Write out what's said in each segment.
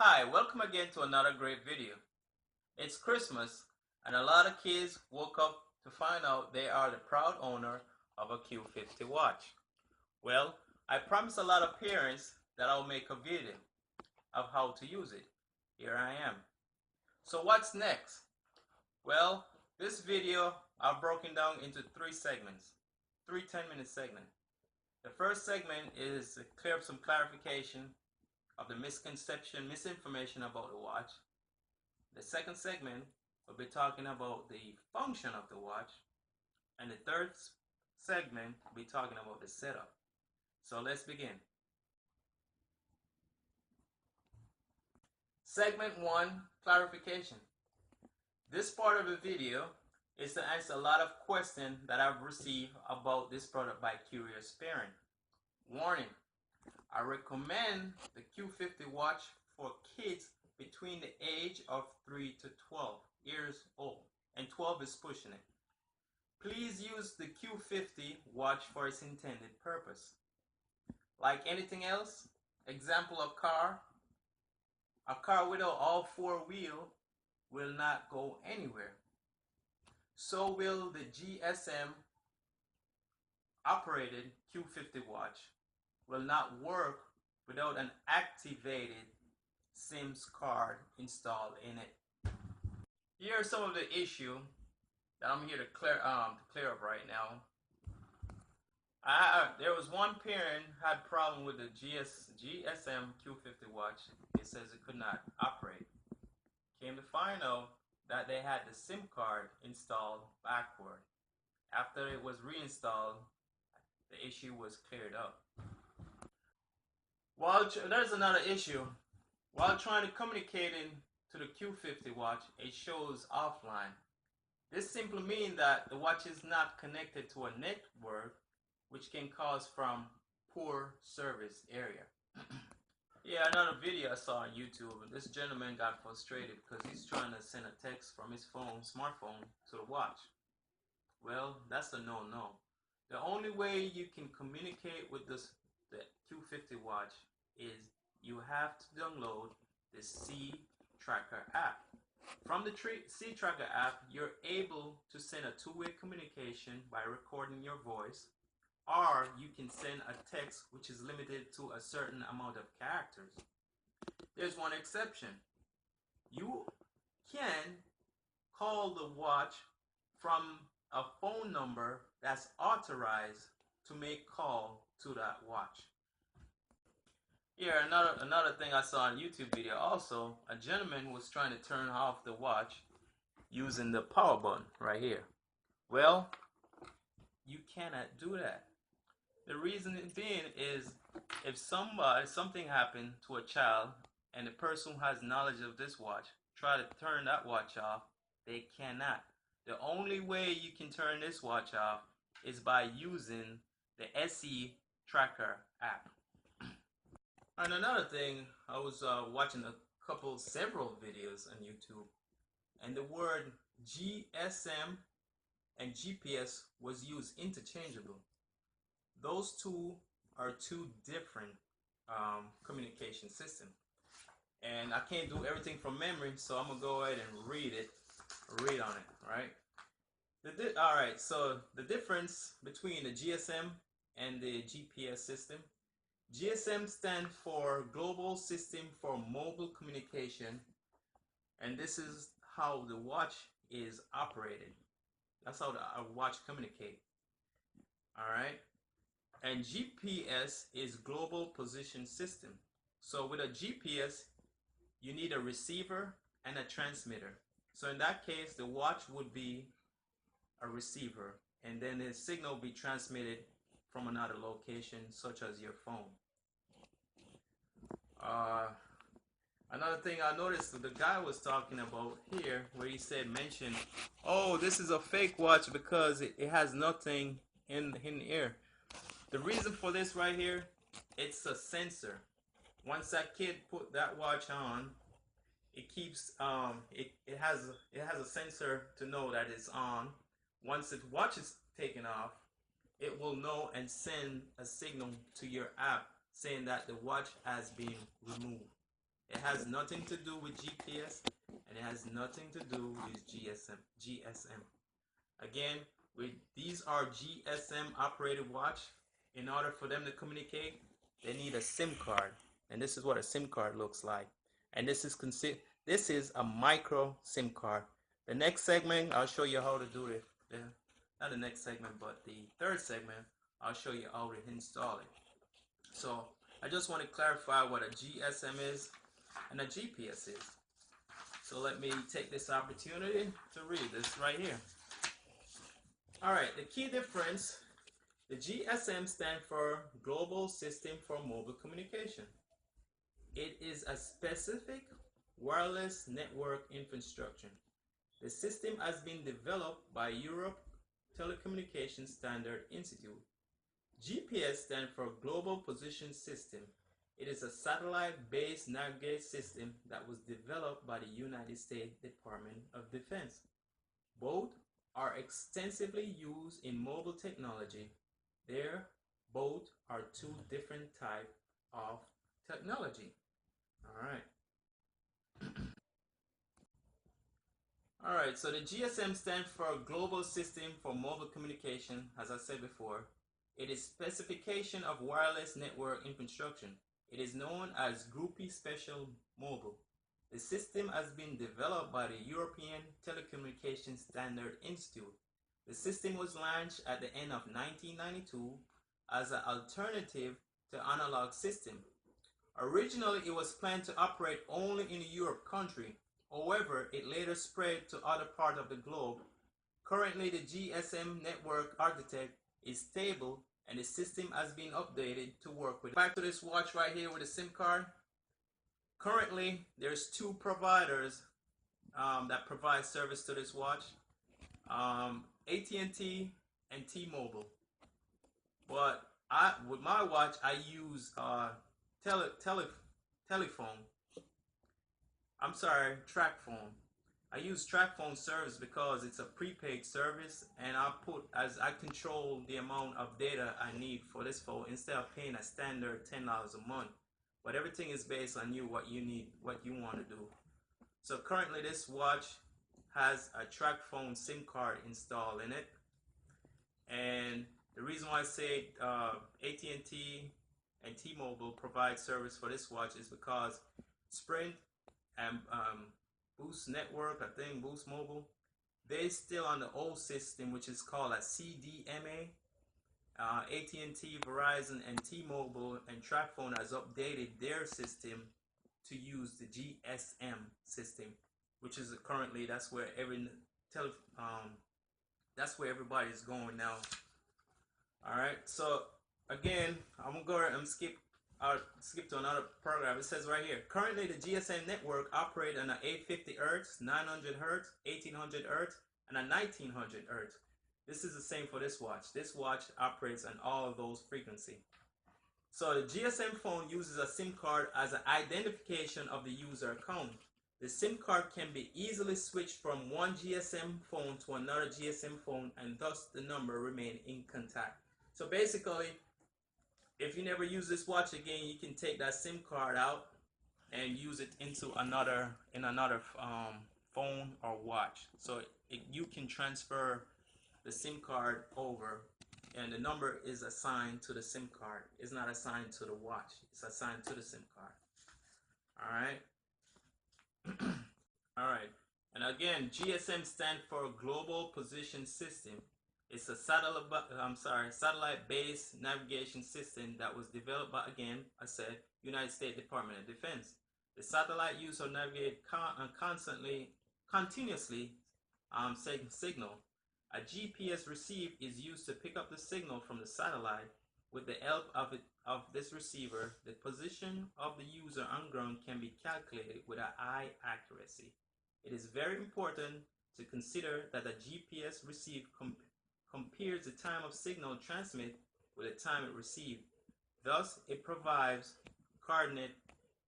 Hi, welcome again to another great video. It's Christmas and a lot of kids woke up to find out they are the proud owner of a Q50 watch. Well, I promised a lot of parents that I'll make a video of how to use it. Here I am. So what's next? Well, this video I've broken down into three segments, three 10-minute segments. The first segment is to clear up some clarification of the misconception, misinformation about the watch. The second segment will be talking about the function of the watch. And the third segment will be talking about the setup. So let's begin. Segment 1, clarification. This part of the video is to answer a lot of questions that I've received about this product by curious parent. Warning, I recommend the Q50 watch for kids between the age of 3 to 12 years old, and 12 is pushing it. Please use the Q50 watch for its intended purpose. Like anything else, example of car, a car without all four wheels will not go anywhere. So will the GSM operated Q50 watch will not work without an activated SIMS card installed in it. Here are some of the issues that I'm here to clear up right now. There was one parent had problem with the GSM Q50 watch. It says it could not operate. Came to find out that they had the SIM card installed backward. After it was reinstalled, the issue was cleared up. There's another issue. While trying to communicate to the Q50 watch, it shows offline. This simply means that the watch is not connected to a network, which can cause from poor service area. Yeah, another video I saw on YouTube. This gentleman got frustrated because he's trying to send a text from his smartphone to the watch. Well, that's a no-no. The only way you can communicate with the Q50 watch is you have to download the C Tracker app. From the C Tracker app, you're able to send a two-way communication by recording your voice, or you can send a text which is limited to a certain amount of characters. There's one exception. You can call the watch from a phone number that's authorized to make call to that watch. Here, another thing I saw on YouTube video also, a gentleman was trying to turn off the watch using the power button right here. Well, you cannot do that. The reason being is if something happened to a child and the person who has knowledge of this watch try to turn that watch off, they cannot. The only way you can turn this watch off is by using the SE Tracker app. And another thing, I was watching several videos on YouTube, and the word GSM and GPS was used interchangeably. Those two are two different communication systems. And I can't do everything from memory, so I'm going to go ahead and read on it, right? Alright, so the difference between the GSM and the GPS system. GSM stands for Global System for Mobile Communication, and this is how the watch is operated. That's how the watch communicates. Alright? And GPS is Global Position System. So with a GPS, you need a receiver and a transmitter. So in that case, the watch would be a receiver, and then the signal will be transmitted from another location, such as your phone. Another thing I noticed that the guy was talking about here, where he mentioned, oh, this is a fake watch because it has nothing in the ear. The reason for this right here, it's a sensor. Once that kid put that watch on, it keeps it has a sensor to know that it's on. Once the watch is taken off, it will know and send a signal to your app saying that the watch has been removed. It has nothing to do with GPS, and it has nothing to do with GSM. Again, these are GSM operated watch. In order for them to communicate, they need a SIM card, and this is what a SIM card looks like. And this is a micro SIM card. The next segment, I'll show you how to do it. Not the next segment, but the third segment, I'll show you how to install it. So I just want to clarify what a GSM is and a GPS is. So let me take this opportunity to read this right here. All right, the key difference, the GSM stands for Global System for Mobile Communication. It is a specific wireless network infrastructure. The system has been developed by Europe Telecommunications Standard Institute. GPS stands for Global Position System. It is a satellite-based navigation system that was developed by the United States Department of Defense. Both are extensively used in mobile technology. Both are two different types of technology. All right. All right, so the GSM stands for Global System for Mobile Communication, as I said before. It is specification of wireless network infrastructure. It is known as Groupie Special Mobile. The system has been developed by the European Telecommunications Standard Institute. The system was launched at the end of 1992 as an alternative to analog system. Originally, it was planned to operate only in the Europe country. However, it later spread to other parts of the globe. Currently, the GSM network architecture is stable and the system has been updated to work with it. Back to this watch right here with a SIM card. Currently, there's two providers that provide service to this watch, AT&T and T-Mobile. But with my watch, I use track phone. I use track phone service because it's a prepaid service, and I control the amount of data I need for this phone instead of paying a standard $10 a month. But everything is based on what you need, what you want to do. So currently this watch has a track phone SIM card installed in it, and the reason why I say AT&T and T-Mobile provide service for this watch is because Sprint and Boost Network, I think Boost Mobile, they're still on the old system, which is called a CDMA. AT&T, Verizon, and T-Mobile and TracFone has updated their system to use the GSM system, which is currently that's where everybody is going now. All right, so again, I'm gonna go ahead and skip to another program. It says right here, currently the GSM network operates on an 850 Hz, 900 Hz, 1800 Hz, and a 1900 Hz. This is the same for this watch. This watch operates on all of those frequencies. So the GSM phone uses a SIM card as an identification of the user account. The SIM card can be easily switched from one GSM phone to another GSM phone, and thus the number remain in contact. So basically, if you never use this watch again, you can take that SIM card out and use it into another phone or watch. So you can transfer the SIM card over, and the number is assigned to the SIM card. It's not assigned to the watch. It's assigned to the SIM card. All right. All right. And again, GSM stands for Global Position System. It's a satellite-based navigation system that was developed by, again, I said, United States Department of Defense. The satellite used to navigate continuously signal. A GPS receiver is used to pick up the signal from the satellite. With the help of this receiver, the position of the user on ground can be calculated with a high accuracy. It is very important to consider that a GPS receiver compares the time of signal transmit with the time it received. Thus, it provides coordinate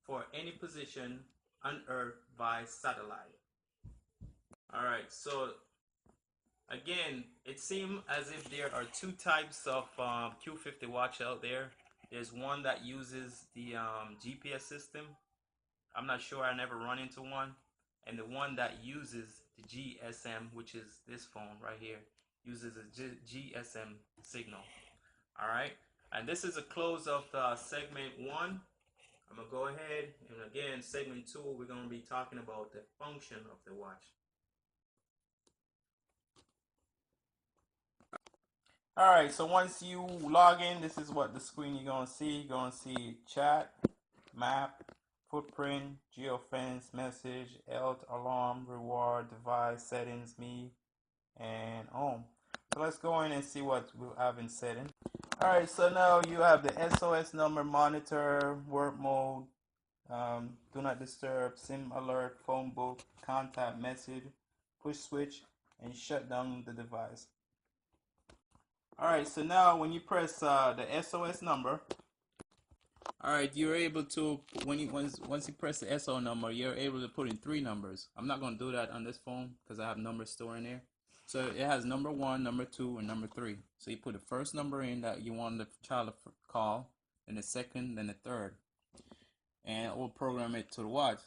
for any position on Earth by satellite. All right, so again, it seems as if there are two types of Q50 watch out there. There's one that uses the GPS system, I'm not sure, I never run into one. And the one that uses the GSM, which is this phone right here, uses a GSM signal. All right, and this is a close of segment 1. I'm gonna go ahead, and again, segment 2, we're gonna be talking about the function of the watch. All right, so once you log in, this is what the screen you're gonna see. You're gonna see chat, map, footprint, geofence, message, health, alarm, reward, device, settings, me, and home. So let's go in and see what we have in setting. All right, so now you have the SOS number, monitor, work mode, do not disturb, SIM alert, phone book, contact message, push switch, and shut down the device. All right, so now when you press the SOS number, all right, you're able to, once you press the SO number, you're able to put in 3 numbers. I'm not going to do that on this phone because I have numbers stored in there. So it has number 1, number 2, and number 3. So you put the first number in that you want the child to call, then the second, then the third, and it will program it to the watch.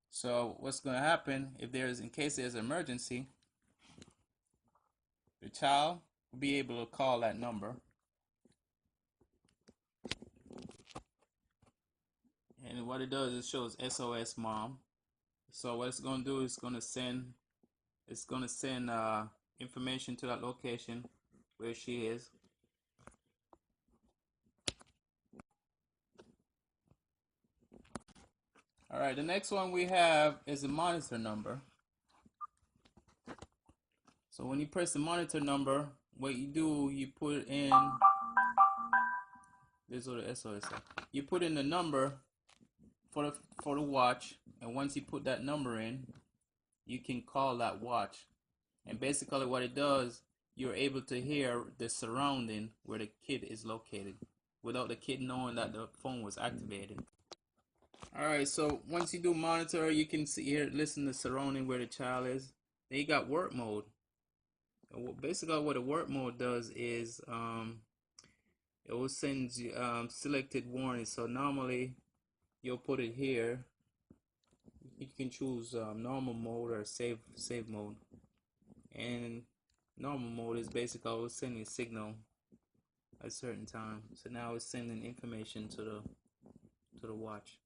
So what's going to happen if in case there's an emergency, the child will be able to call that number. And what it does, it shows SOS mom. So what it's going to do is going to send information to that location where she is. All right, the next one we have is the monitor number. So when you press the monitor number, what you do, you put in, this is what the SOS is. You put in the number for the watch, and once you put that number in, you can call that watch. And basically what it does, you're able to hear the surrounding where the kid is located without the kid knowing that the phone was activated. All right, so once you do monitor, you can see here, listen to the surrounding where the child is. Then you got work mode. Basically what the work mode does is it will send you selected warnings. So normally you'll put it here. You can choose normal mode or save mode. And normal mode is basically I will send you a signal at a certain time. So now it's sending information to the watch.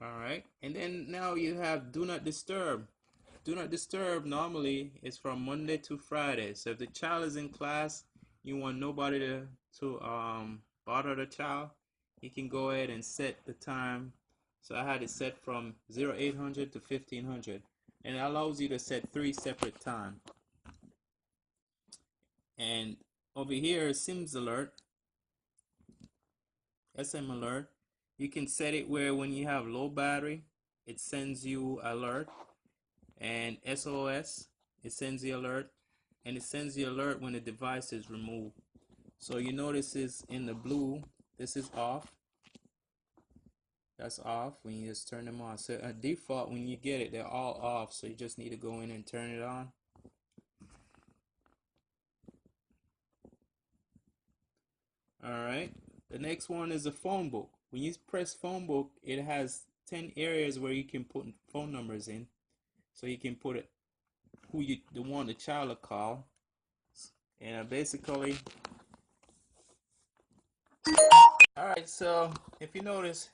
All right, and then now you have do not disturb. Do not disturb normally is from Monday to Friday. So if the child is in class, you want nobody to bother the child, you can go ahead and set the time. So I had it set from 0800 to 1500, and it allows you to set 3 separate times. And over here, SIMS alert, SM alert. You can set it where when you have low battery, it sends you alert, and SOS, it sends the alert, and it sends the alert when the device is removed. So you notice is in the blue, this is off. That's off when you just turn them on. So a default, when you get it, they're all off. So you just need to go in and turn it on. All right. The next one is the phone book. When you press phone book, it has 10 areas where you can put phone numbers in. So you can put it the child to call. And basically, all right. So if you notice,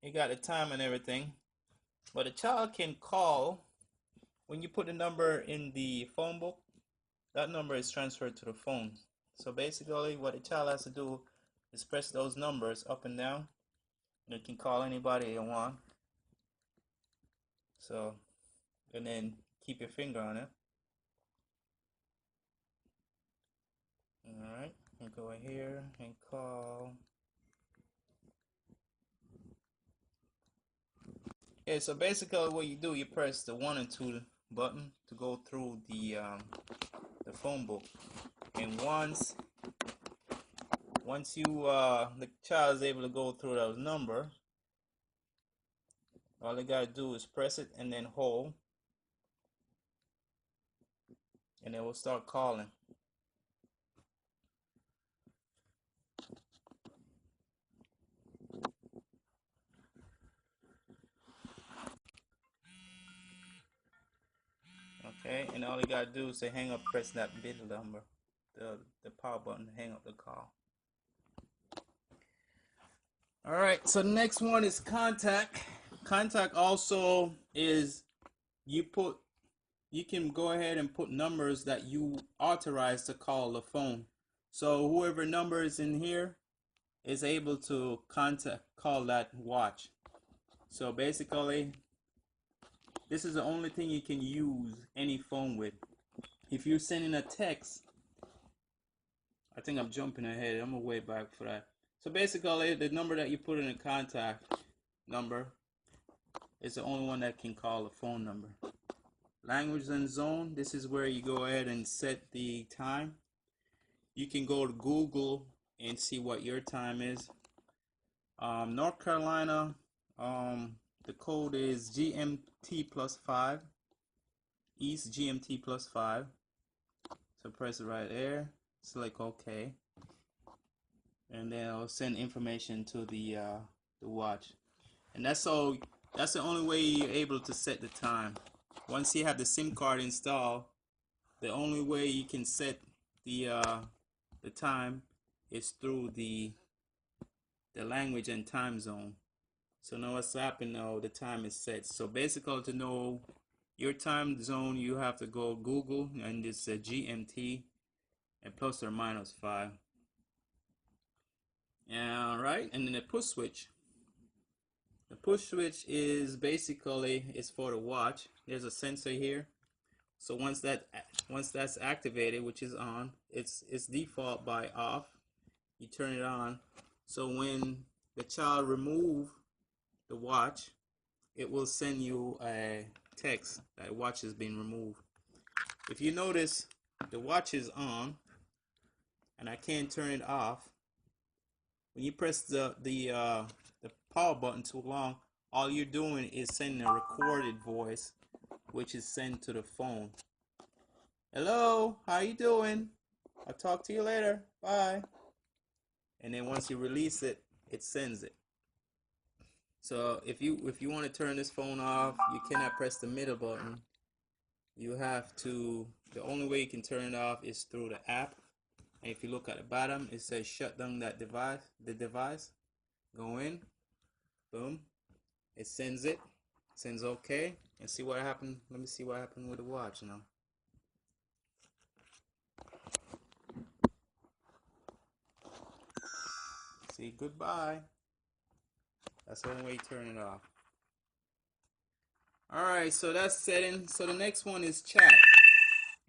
you got the time and everything, but a child can call when you put the number in the phone book. That number is transferred to the phone. So basically, what the child has to do is press those numbers up and down, and it can call anybody they want. So, and then keep your finger on it. All right, and go here and call. Yeah, so basically what you do, you press the 1 and 2 button to go through the phone book, and once you the child is able to go through those numbers, all they gotta do is press it and then hold, and it will start calling. and all you gotta do is say hang up, press that middle number, the power button to hang up the call. All right, so the next one is contact. Contact also is you can go ahead and put numbers that you authorize to call the phone. So whoever number is in here is able to call that watch. So basically, this is the only thing you can use any phone with. If you're sending a text, I think I'm jumping ahead. I'm gonna way back for that. So basically, the number that you put in a contact number is the only one that can call a phone number. Language and zone, this is where you go ahead and set the time. You can go to Google and see what your time is. North Carolina, the code is GMT +5, East GMT +5. So press it right there, select OK, and then I'll send information to the watch. And that's all. That's the only way you're able to set the time. Once you have the SIM card installed, the only way you can set the time is through the language and time zone. So now what's happened now, the time is set. So basically, to know your time zone, you have to go Google and it's a GMT and ±5. All right, and then the push switch. The push switch is basically for the watch. There's a sensor here. So once that's activated, which is on, it's default by off. You turn it on. So when the child remove the watch, it will send you a text that watch has been removed. If you notice, the watch is on, and I can't turn it off. When you press the power button too long, all you're doing is sending a recorded voice, which is sent to the phone. Hello, how you doing? I'll talk to you later. Bye. And then once you release it, it sends it. So if you want to turn this phone off, you cannot press the middle button. You have to. The only way you can turn it off is through the app. And if you look at the bottom, it says shut down that device. The device. Go in. Boom. It sends it. Sends OK. And see what happened. Let me see what happened with the watch now. See, goodbye. That's the only way you turn it off. Alright, so that's setting. So the next one is chat.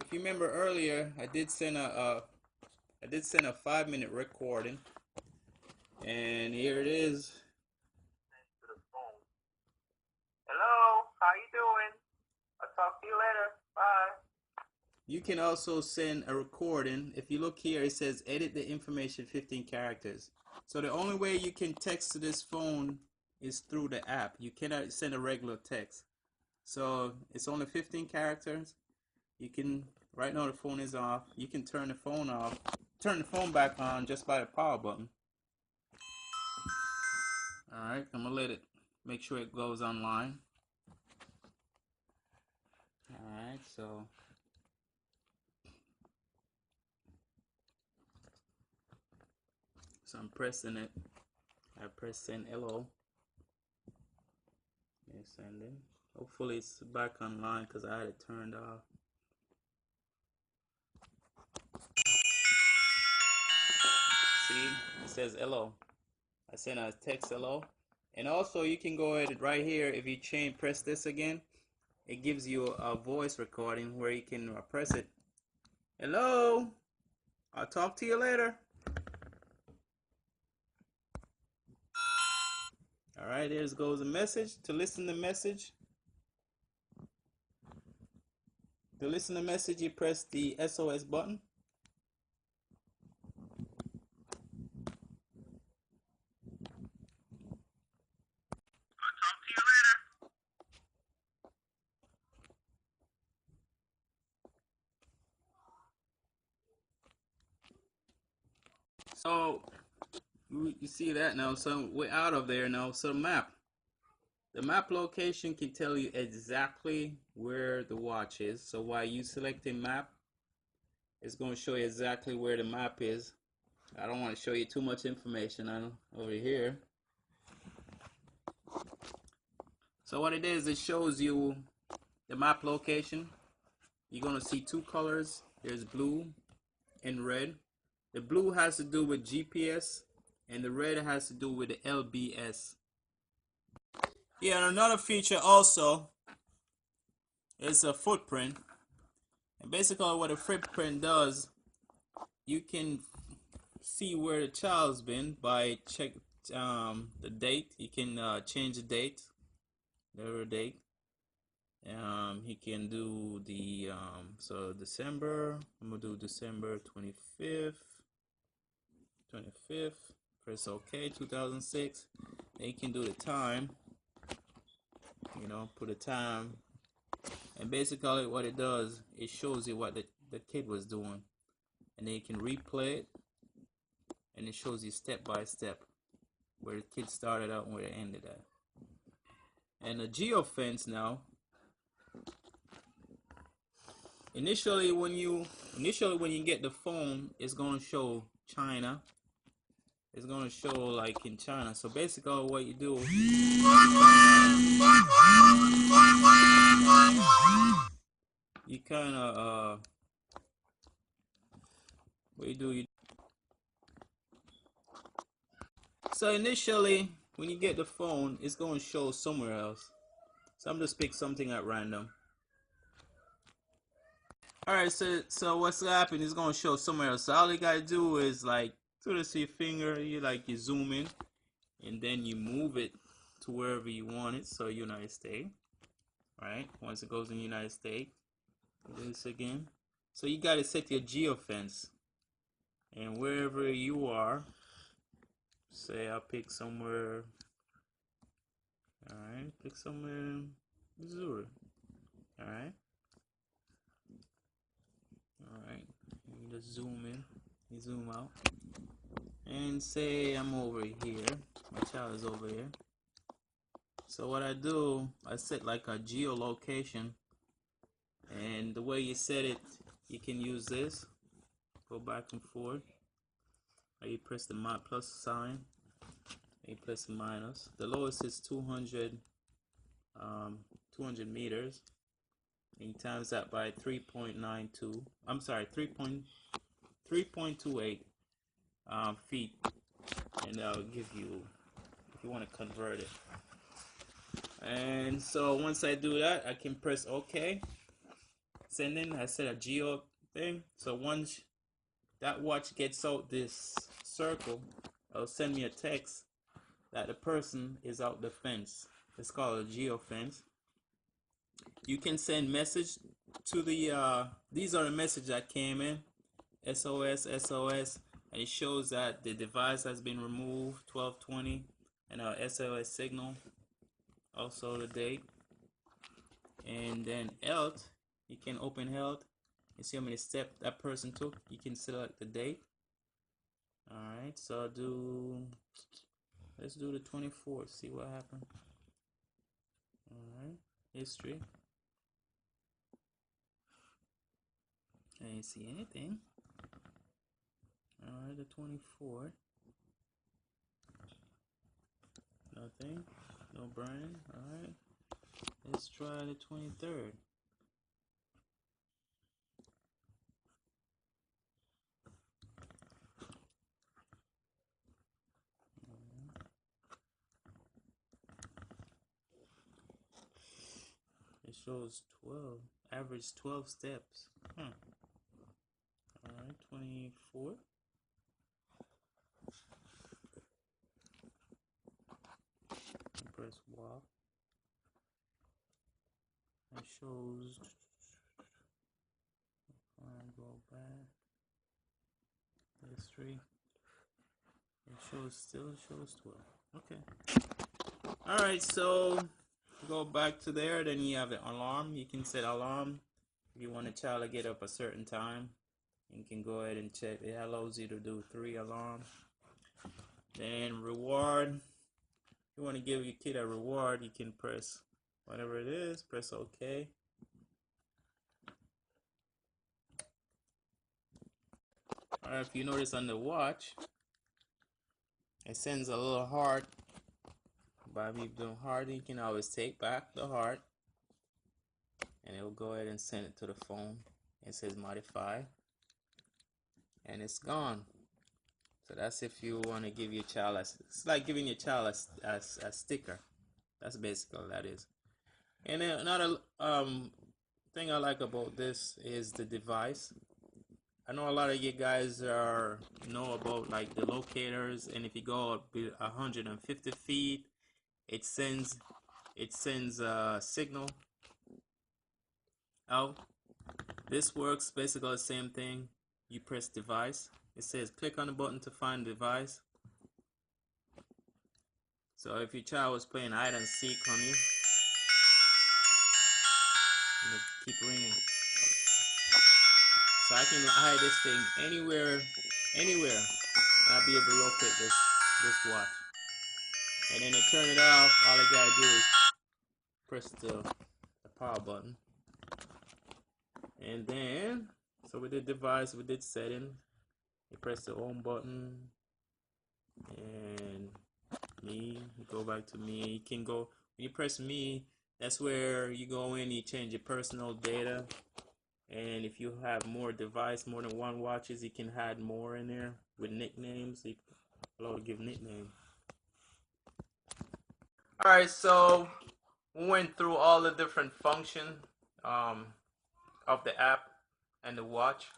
If you remember earlier, I did send a 5-minute recording. And here it is. Hello, how you doing? I'll talk to you later. Bye. You can also send a recording. If you look here, it says edit the information 15 characters. So the only way you can text to this phone is through the app. You cannot send a regular text. So it's only 15 characters. You can, right now the phone is off. You can turn the phone off, turn the phone back on just by the power button. Alright, I'm gonna let it, make sure it goes online. Alright, so I'm pressing it. I press send hello. It's sending. Hopefully it's back online because I had it turned off. See, it says hello. I sent a text hello. And also you can go ahead right here, if you press this again, it gives you a voice recording where you can press it. Hello, I'll talk to you later. Alright, there goes a message. To listen to message. To listen to message, you press the SOS button. I'll talk to you later. So you see that now, so we're out of there now. So map. The map location can tell you exactly where the watch is. So while you selecting map, it's going to show you exactly where the map is. I don't want to show you too much information on over here. So what it is, it shows you the map location. You're going to see two colors. There's blue and red. The blue has to do with GPS and the red has to do with the LBS. Yeah, and another feature also is a footprint. And basically what a footprint does, you can see where the child's been by check the date. You can change the date, the date. He can do the so December. I'm gonna do December 25th. Press OK. 2006. Then you can do the time. You know, put a time, and basically what it does, it shows you what the kid was doing, and then you can replay it, and it shows you step by step where the kid started out and where it ended at. And the geofence now, initially when you get the phone, it's gonna show China. It's gonna show like in China. So basically what you do, you kind of what you do, so initially when you get the phone, it's gonna show somewhere else. So I'm just pick something at random. Alright, so what's happening is gonna show somewhere else. So all you gotta do is like to your finger, you zoom in, and then you move it to wherever you want it. So United States, right? Once it goes in the United States, do this again. So you gotta set your geofence, and wherever you are, say I pick somewhere. Alright, pick somewhere in Missouri. Alright. Alright, you just zoom in, you zoom out, and say I'm over here, my child is over here. So what I do, I set like a geolocation, and the way you set it, you can use this, go back and forth, or you press the plus sign, and you press the minus. The lowest is 200 meters, and you times that by 3.92, I'm sorry, 3.28 feet, and that'll give you, if you want to convert it. And so once I do that, I can press OK. Sending, I set a geo thing. So once that watch gets out this circle, it'll send me a text that the person is out the fence. It's called a geo fence. You can send message to the these are the messages that came in, SOS, SOS, and it shows that the device has been removed, 1220, and our SOS signal, also the date. And then health, you can open health and see how many steps that person took. You can select the date. Alright, so let's do the 24th, see what happened. Alright, history. I didn't see anything. Alright, the 24th. Nothing. No burning. Alright. Let's try the 23rd. It shows 12. Average 12 steps. Alright, 24. Press walk. It shows. Go back. History. It still shows 12. Okay. Alright, so go back to there. Then you have the alarm. You can set alarm if you want a child to get up a certain time. You can go ahead and check. It allows you to do 3 alarms. Then reward. you want to give your kid a reward, you can press whatever it is, press OK. Alright, if you notice on the watch, it sends a little heart. By me doing heart, you can always take back the heart and it will go ahead and send it to the phone. It says modify and it's gone. So that's if you want to give your child it's like giving your child a sticker. That's basically all that is. And then another thing I like about this is the device. I know a lot of you guys know about like the locators, and if you go up 150 feet, it sends a signal out. This works basically the same thing. You press device. It says click on the button to find the device. So if your child was playing hide and seek on you, keep ringing. So I can hide this thing anywhere, and I'll be able to locate this watch. And then to turn it off, all I gotta do is press the power button. And then, so we did device, we did setting. You press the home button, and me, you go back to me. You can go, when you press me, that's where you go in, you change your personal data. And if you have more than one watches, you can add more in there with nicknames. You can allow to give nicknames. Alright, so we went through all the different functions of the app and the watch.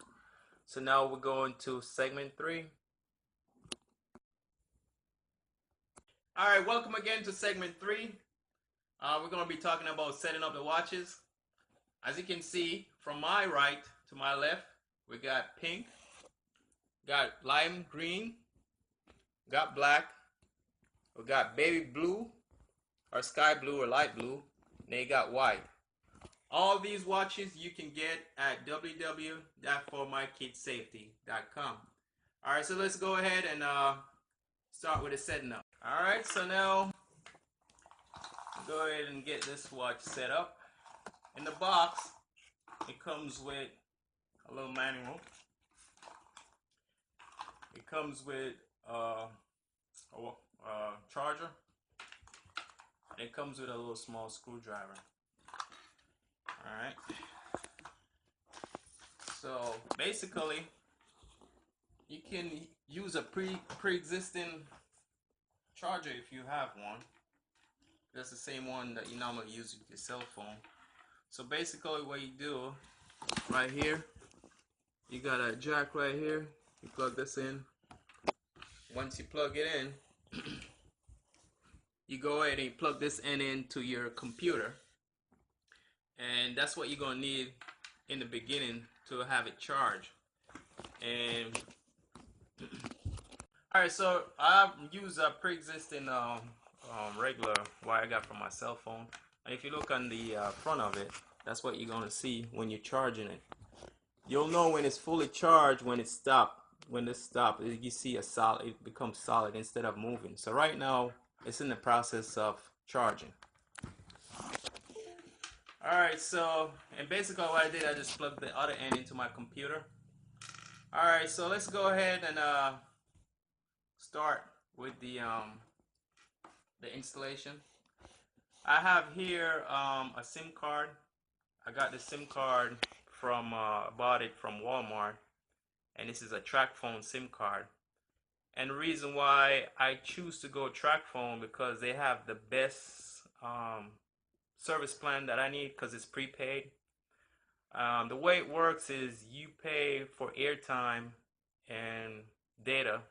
So now we're going to segment 3. Alright, welcome again to segment 3. We're going to be talking about setting up the watches. As you can see, from my right to my left, we got pink, got lime green, got black, we got baby blue, or sky blue or light blue, and they got white. All these watches you can get at www.formykidssafety.com. Alright, so let's go ahead and start with the setting up. Alright, so now go ahead and get this watch set up. In the box, it comes with a little manual. It comes with a charger. And it comes with a little small screwdriver. Alright. So basically, you can use a pre-existing charger if you have one. That's the same one that you normally use with your cell phone. So basically what you do right here, you got a jack right here, you plug this in. Once you plug it in, you go ahead and you plug this into your computer, and that's what you're going to need in the beginning to have it charged. And alright, so I've used a pre-existing regular wire I got from my cell phone. And if you look on the front of it, that's what you're going to see when you're charging it. You'll know when it's fully charged when it's stopped. When it's stopped, you see a solid, it becomes solid instead of moving. So right now, it's in the process of charging. Alright, so, and basically what I did, I just plugged the other end into my computer. Alright, so let's go ahead and start with the installation. I have here a SIM card. I got the SIM card from bought it from Walmart, and this is a track phone SIM card. And the reason why I choose to go track phone, because they have the best service plan that I need, because it's prepaid. The way it works is you pay for airtime and data,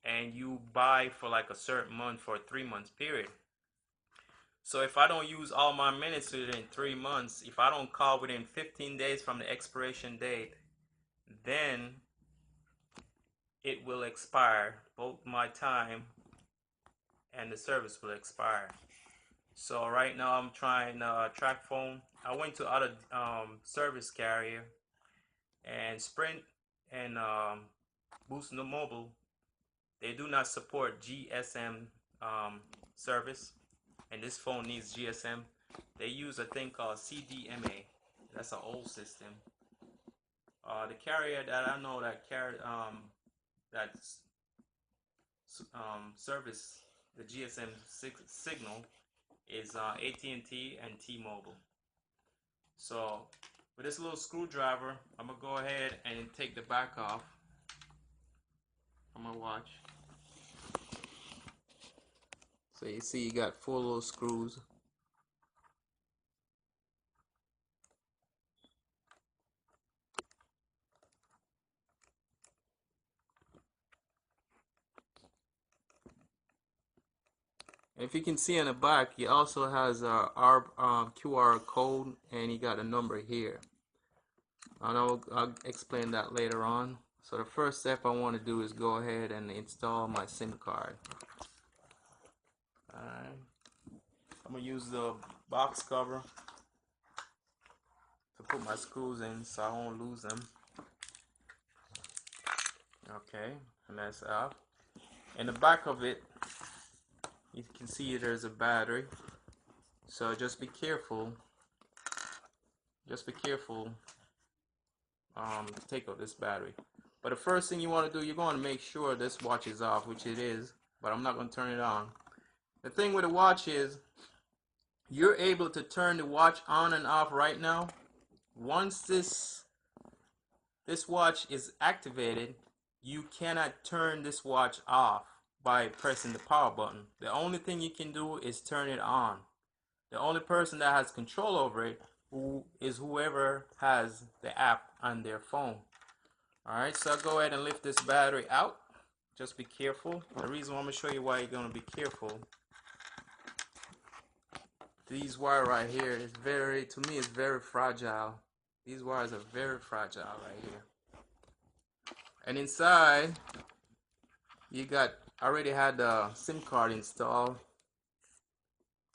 and you buy for like a certain month for a 3-month period. So if I don't use all my minutes within 3 months, if I don't call within 15 days from the expiration date, then it will expire. Both my time and the service will expire. So right now I'm trying track phone. I went to other service carrier, and Sprint and Boost Mobile, they do not support GSM service, and this phone needs GSM, they use a thing called CDMA. That's an old system. The carrier that I know that that's service the GSM signal is AT&T and T-Mobile. So with this little screwdriver, I'm gonna go ahead and take the back off from my watch. So you see you got 4 little screws. If you can see on the back, he also has a QR code, and he got a number here. I'll explain that later on. So the first step I want to do is go ahead and install my SIM card. Alright. I'm going to use the box cover to put my screws in so I won't lose them. Okay, and that's out. In the back of it, you can see there's a battery. So just be careful. To take out this battery. But the first thing you want to do, you're going to make sure this watch is off, which it is, but I'm not going to turn it on. The thing with the watch is you're able to turn the watch on and off right now. Once this watch is activated, you cannot turn this watch off by pressing the power button. The only thing you can do is turn it on. The only person that has control over it is whoever has the app on their phone. Alright, so I'll go ahead and lift this battery out. Just be careful. The reason why I'm going to show you why you're going to be careful. These wires right here is to me, it's very fragile. These wires are very fragile right here. And inside, I already had the SIM card installed.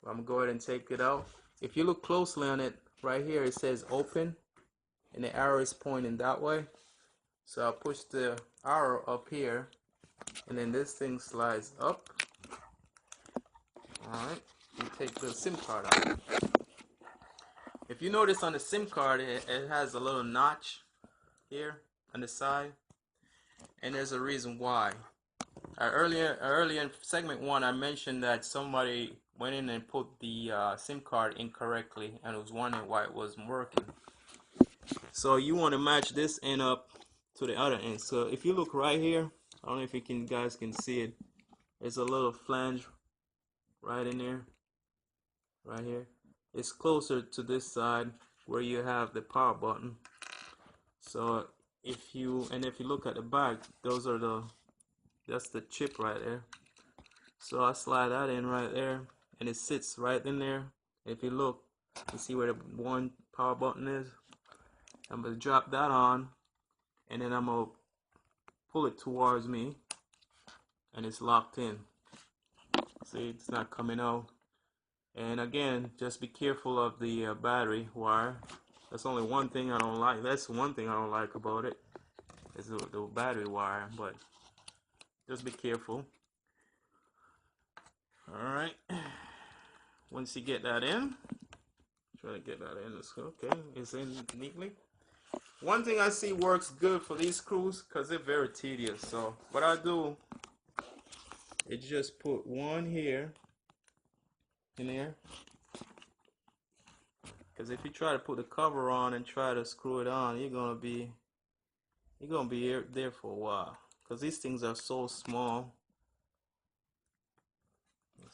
I'm going to go ahead and take it out. If you look closely on it, right here it says open, and the arrow is pointing that way. So I'll push the arrow up here, and then this thing slides up. Alright, you take the SIM card out. If you notice on the SIM card, it has a little notch here on the side, and there's a reason why. Earlier in segment 1, I mentioned that somebody went in and put the SIM card incorrectly and was wondering why it wasn't working. So you want to match this end up to the other end. So if you look right here, I don't know if you guys can see it. There's a little flange right in there, right here. It's closer to this side where you have the power button. So if you look at the back, that's the chip right there. So I slide that in right there, and it sits right in there. If you look, you see where the one power button is. I'm gonna drop that on, and then I'm gonna pull it towards me, and it's locked in. See, it's not coming out. And again, just be careful of the battery wire. That's only one thing I don't like. That's one thing I don't like about it, is the battery wire. But just be careful. Alright, once you get that in, try to get that in. Okay, it's in neatly. One thing I see works good for these screws, because they're very tedious. So what I do is just put one here in there, because if you try to put the cover on and try to screw it on, you're gonna be there for a while, because these things are so small.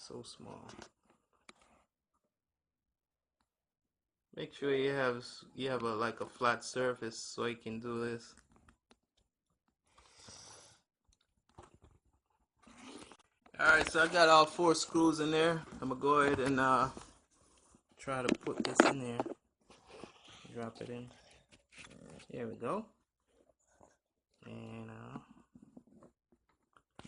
So small. Make sure you have like a flat surface so you can do this. Alright, so I got all 4 screws in there. I'm gonna go ahead and try to put this in there. Drop it in. There we go. And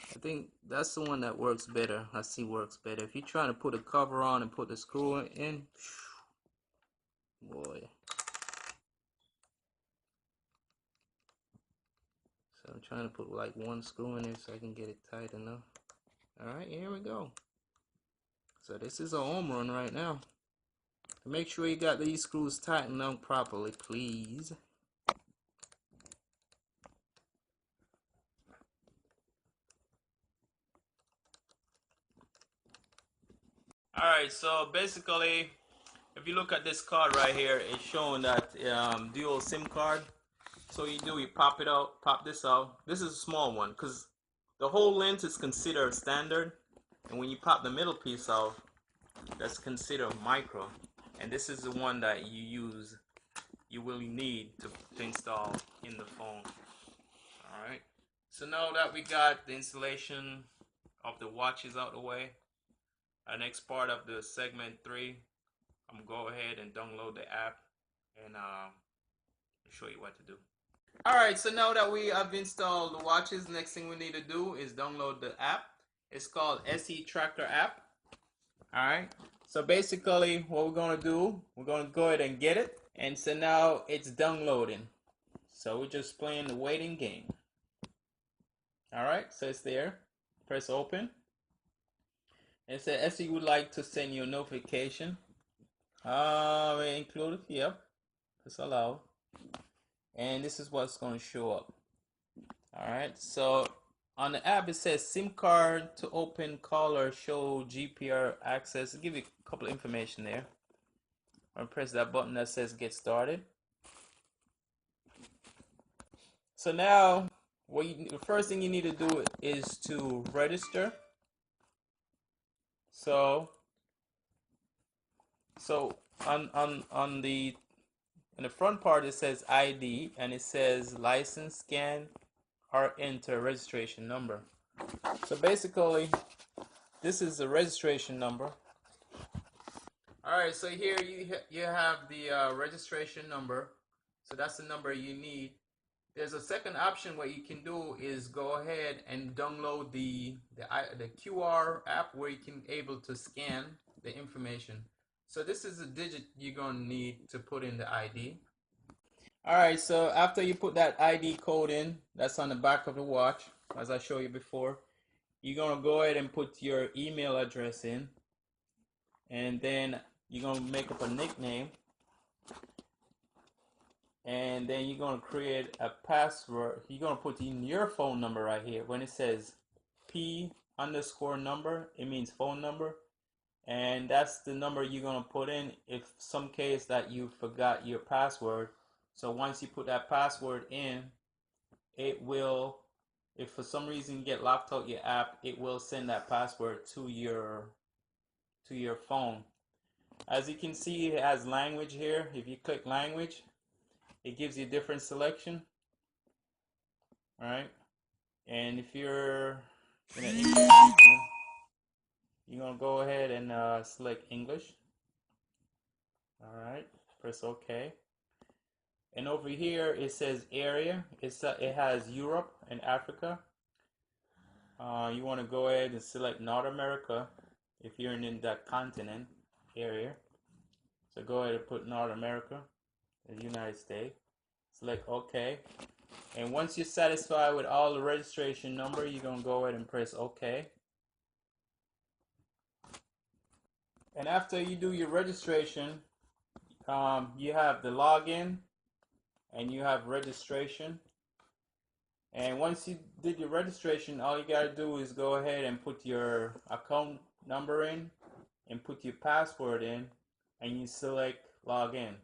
I think that's the one that works better. I see works better. If you're trying to put a cover on and put the screw in, boy. So I'm trying to put like one screw in there so I can get it tight enough. Alright, here we go. So this is a home run right now. Make sure you got these screws tightened on properly, please. Alright, so basically, if you look at this card right here, it's showing that dual SIM card. So you pop it out, pop this out. This is a small one because the whole length is considered standard, and when you pop the middle piece out, that's considered micro. And this is the one that you will need to install in the phone. Alright, so now that we got the installation of the watches out the way, our next part of the segment 3, I'm gonna go ahead and download the app and show you what to do. Alright, so now that we have installed the watches, next thing we need to do is download the app. It's called SE Tracker app. Alright, so basically what we're going to do, we're going to go ahead and get it. And so now it's downloading. So we're just playing the waiting game. Alright, so it's there. Press open. And it says SE would like to send you a notification. Included, yep. Press allow. And this is what's going to show up. Alright, so on the app it says SIM card to open caller show GPR access. I'll give you a couple of information there. I'm gonna press that button that says get started. So now the first thing you need to do is to register. So on the in the front part it says ID and it says license, scan or enter registration number. So basically this is the registration number. Alright, so here you have the registration number. So that's the number you need. There's a second option. What you can do is go ahead and download the QR app where you can able to scan the information. So this is a digit you're going to need to put in the ID. Alright, so after you put that ID code in, that's on the back of the watch, as I showed you before, you're going to go ahead and put your email address in. And then you're going to make up a nickname. And then you're going to create a password. You're going to put in your phone number right here. When it says P_number, it means phone number. And that's the number you're going to put in if some case that you forgot your password. So once you put that password in, it will, if for some reason you get locked out your app, it will send that password to your phone. As you can see, it has language here. If you click language, it gives you a different selection. Alright, and if you're in an English speaking, you're going to go ahead and select English. Alright, press OK. And over here it says area. It has Europe and Africa. You want to go ahead and select North America if you're in that continent area. So go ahead and put North America, the United States. Select OK. And once you're satisfied with all the registration number, you're going to go ahead and press OK. And after you do your registration, you have the login and you have registration. And once you did your registration, all you got to do is go ahead and put your account number in and put your password in and you select login.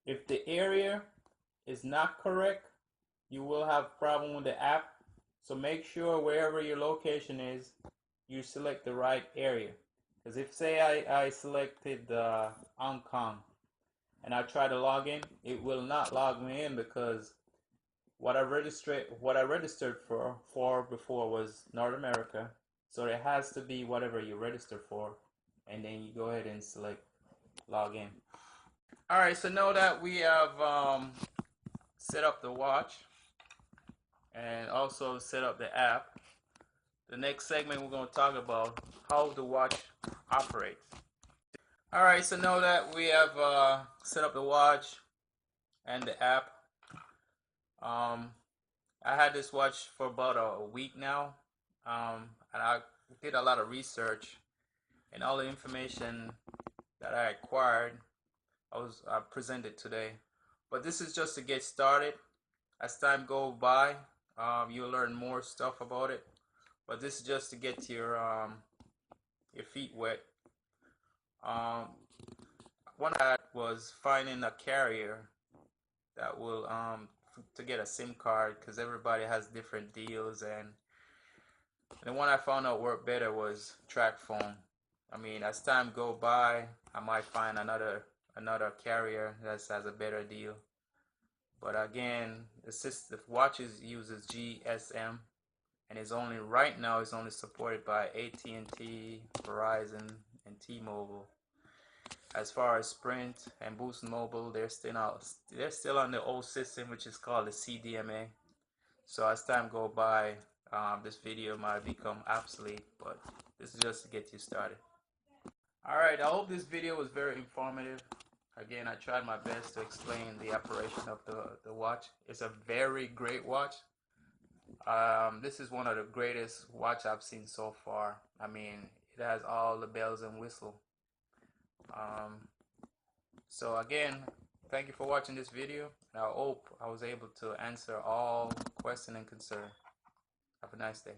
If the area is not correct, you will have problem with the app. So make sure wherever your location is, you select the right area. Because if say I selected Hong Kong and I try to log in, it will not log me in because what I registered for before was North America. So it has to be whatever you registered for, and then you go ahead and select log in. Alright, so now that we have set up the watch and also set up the app, the next segment we're going to talk about how the watch operates. Alright, so now that we have set up the watch and the app, I had this watch for about a week now, and I did a lot of research and all the information that I acquired I presented today. But this is just to get started. As time goes by, you'll learn more stuff about it. But this is just to get your feet wet. One I had was finding a carrier that will to get a SIM card, because everybody has different deals, and the one I found out worked better was track phone. I mean, as time go by, I might find another carrier that has a better deal. But again, the watches uses GSM, and is only right now is only supported by AT&T, Verizon, and T-Mobile. As far as Sprint and Boost Mobile, they're still on the old system, which is called the CDMA. So as time go by, this video might become obsolete, but this is just to get you started. Alright, I hope this video was very informative. Again, I tried my best to explain the operation of the watch. It's a very great watch. This is one of the greatest watch I've seen so far. I mean, it has all the bells and whistles. So again, thank you for watching this video. I hope I was able to answer all questions and concerns. Have a nice day.